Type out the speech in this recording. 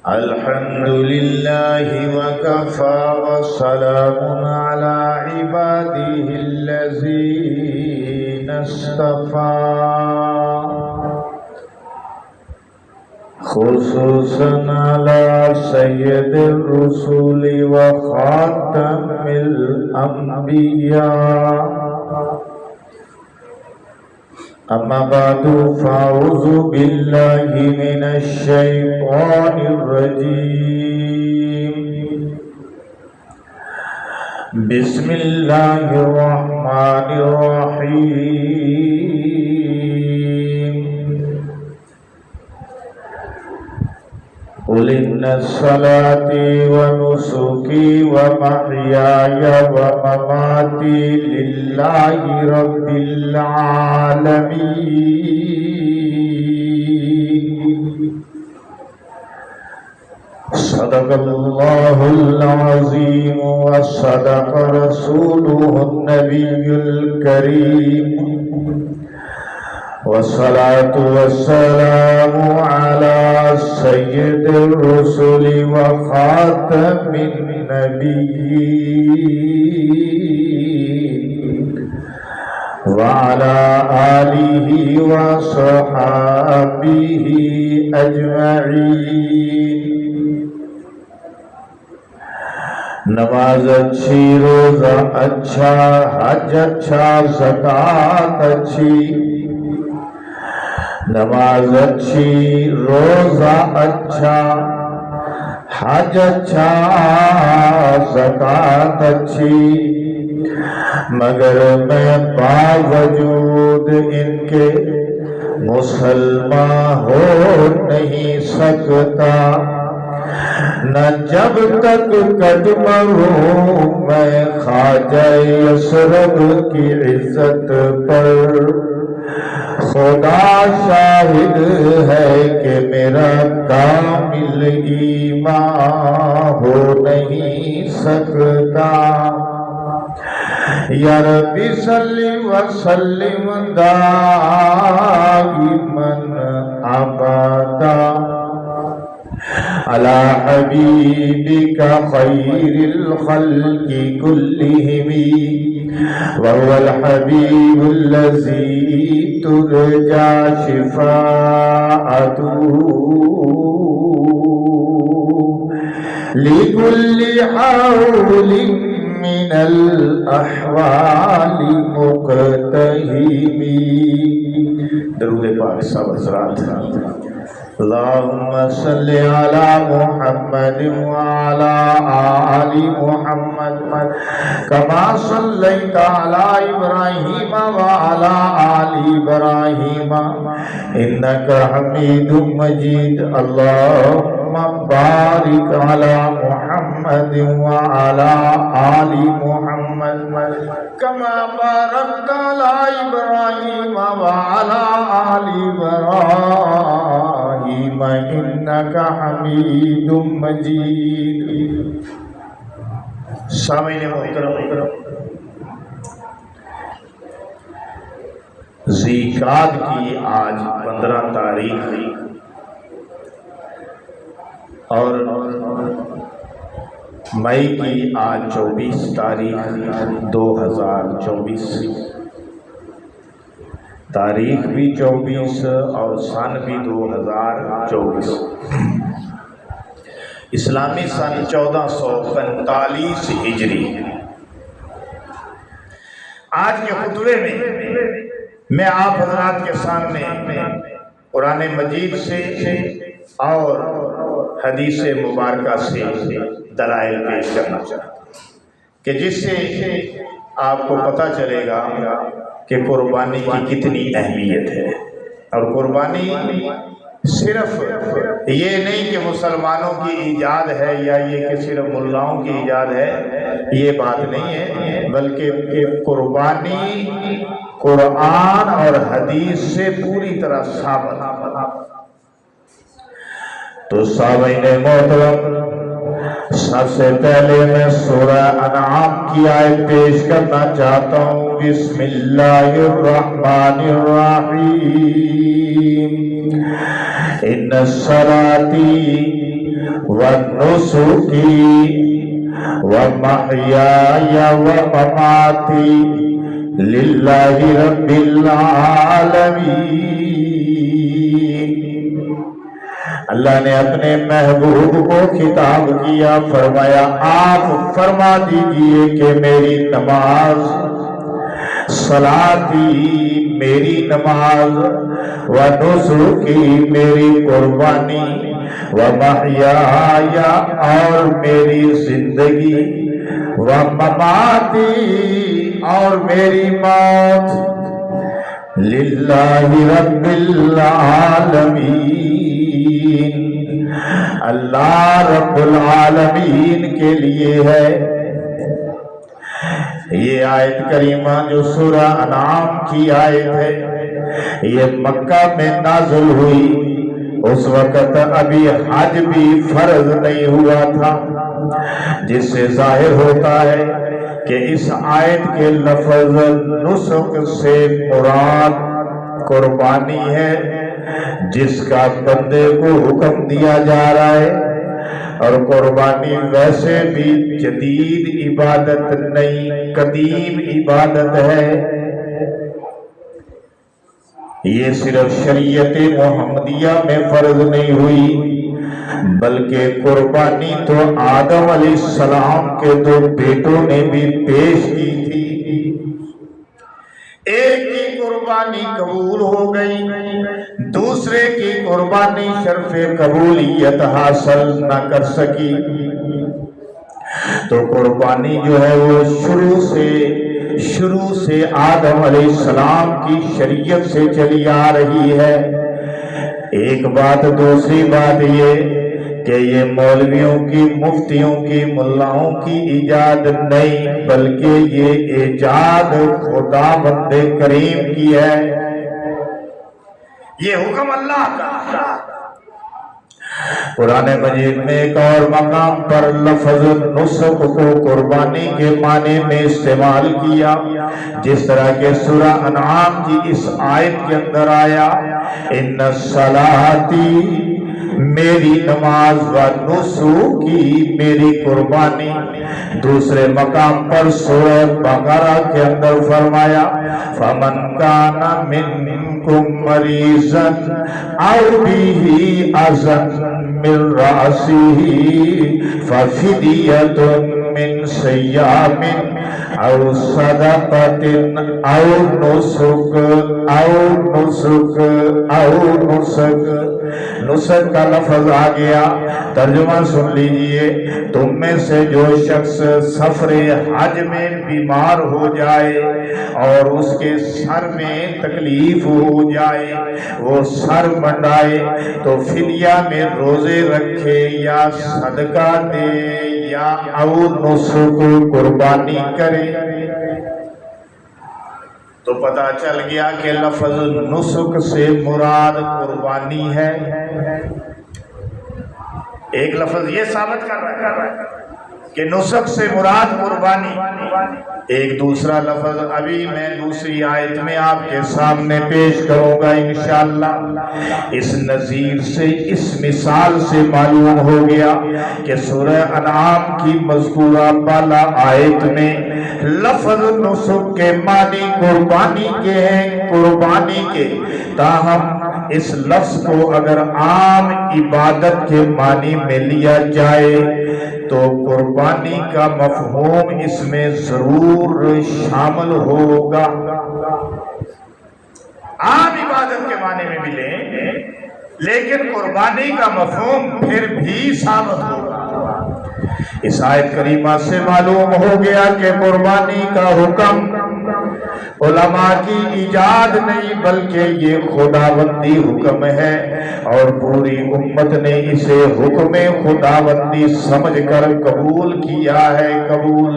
الحمد لله وكفى وسلام على عباده الذين اصطفى خصوصا على سيد الرسل وخاتم الأنبياء أما بعد فأعوذ بالله من الشيطان الرجيم بسم الله الرحمن الرحيم قل إن صلاتي ونسكي ومحياي ومماتي لله رب العالمين صدق الله العظيم وصدق رسوله النبي الكريم والصلاة والسلام على سيد الرسل وخاتم النبيين وعلى آله وصحابه أجمعين نماز اچھی، روزہ اچھا، حج اچھا، زکوٰۃ اچھی، نماز اچھی، روزہ اچھا، حج اچھا، زکوٰۃ اچھی، مگر میں باوجود ان کے مسلمان ہو نہیں سکتا، نہ جب تک قدم ہوں میں خواجہ یثرب کی عزت پر، خدا شاہد ہے کہ میرا کامل ایمان ہو نہیں سکتا۔ یا ربی صلی وسلم دائما ابدا علی حبیبک خیر الخلق کلہم وهو الحبیب الذی ترجى شفاعته لكل حول من الأحوال مقتحم۔ درود پاک سب حضرات۔ اللهم صل على محمد وعلى آل محمد كما صليت على إبراهيم وعلى آل إبراهيم إنك حميد مجيد۔ اللهم بارك على محمد وعلى آل محمد كما باركت على إبراهيم وعلى آل إبراهيم إنك حميد مجيد۔ سامعین محترم، ذیقعد کی آج 15 تاریخ اور مئی کی آج 24 تاریخ 2024، تاریخ بھی 24 اور سن بھی 2024، اسلامی سن 1445 ہجری۔ آج کے خطبے میں آپ حضرات کے سامنے قرآن مجید سے اور حدیث مبارکہ سے دلائل پیش کرنا چاہتا ہوں کہ جس سے آپ کو پتہ چلے گا کہ قربانی کی کتنی اہمیت ہے۔ اور قربانی صرف یہ نہیں کہ مسلمانوں کی ایجاد ہے یا یہ کہ صرف ملاؤں کی ایجاد ہے، یہ بات نہیں ہے، بلکہ قربانی قرآن اور حدیث سے پوری طرح ثابت ہے۔ تو سامعین محترم، سب سے پہلے میں سورہ انعام کی آیت پیش کرنا چاہتا ہوں۔ بسم اللہ الرحمن الرحیم۔ ان صلاتی ونسکی ومحیای ومماتی للہ رب العالمین۔ اللہ نے اپنے محبوب کو خطاب کیا، فرمایا آپ فرما دیجئے کہ میری نماز، صلاتی میری نماز، و نسکی میری قربانی، و محیای اور میری زندگی، و مماتی اور میری موت، للہ رب العالمین، اللہ رب العالمین کے لیے ہے۔ یہ آیت کریمہ جو سورہ انعام کی آیت ہے، یہ مکہ میں نازل ہوئی۔ اس وقت ابھی حج بھی فرض نہیں ہوا تھا، جس سے ظاہر ہوتا ہے کہ اس آیت کے لفظ نسک سے مراد قربانی ہے، جس کا بندے کو حکم دیا جا رہا ہے۔ اور قربانی ویسے بھی جدید عبادت نہیں، قدیم عبادت ہے۔ یہ صرف شریعت محمدیہ میں فرض نہیں ہوئی، بلکہ قربانی تو آدم علیہ السلام کے 2 بیٹوں نے بھی پیش کی تھی۔ ایک کی قربانی قبول ہو گئی، دوسرے کی قربانی شرف قبولیت حاصل نہ کر سکی۔ تو قربانی جو ہے وہ شروع سے آدم علیہ السلام کی شریعت سے چلی آ رہی ہے۔ ایک بات، دوسری بات یہ کہ یہ مولویوں کی، مفتیوں کی، ملاؤں کی ایجاد نہیں، بلکہ یہ ایجاد خدا بند کریم کی ہے۔ یہ حکم اللہ کا ہے۔ قرآن مجید میں ایک اور مقام پر لفظ نسک کو قربانی کے معنی میں استعمال کیا، جس طرح کہ سورہ انعام کی اس آیت کے اندر آیا، ان صلاتی میری نماز، و نسکی میری قربانی۔ دوسرے مقام پر سورہ بقرہ کے اندر فرمایا، فمن کان منکم مریضا او بہ اذى من رأسه ففدیۃ من صیام او صدقۃ او نسک۔ نسک کا لفظ آ گیا، ترجمہ سن لیجئے۔ تم میں سے جو شخص سفر حج میں بیمار ہو جائے اور اس کے سر میں تکلیف ہو جائے، وہ سر منڈائے، تو فدیہ میں روزے رکھے یا صدقہ دے یا او نسک قربانی کرے۔ تو پتہ چل گیا کہ لفظ نسک سے مراد قربانی ہے۔ ایک لفظ یہ ثابت کر رہا ہے کہ نسک سے مراد قربانی۔ ایک دوسرا لفظ ابھی میں دوسری آیت میں آپ کے سامنے پیش کروں گا انشاءاللہ۔ اس نظیر سے، اس مثال سے معلوم ہو گیا کہ سورہ انعام کی مذکورہ بالا آیت میں لفظ نسک کے معنی قربانی کے ہیں، قربانی کے۔ تاہم اس لفظ کو اگر عام عبادت کے معنی میں لیا جائے تو قربانی کا مفہوم اس میں ضرور شامل ہوگا۔ عام عبادت کے معنی میں بھی لیں، لیکن قربانی کا مفہوم پھر بھی ثابت ہوگا۔ اس آیت کریمہ سے معلوم ہو گیا کہ قربانی کا حکم علماء کی ایجاد نہیں، بلکہ یہ خداوندی حکم ہے، اور پوری امت نے اسے حکم خداوندی سمجھ کر قبول کیا ہے۔ قبول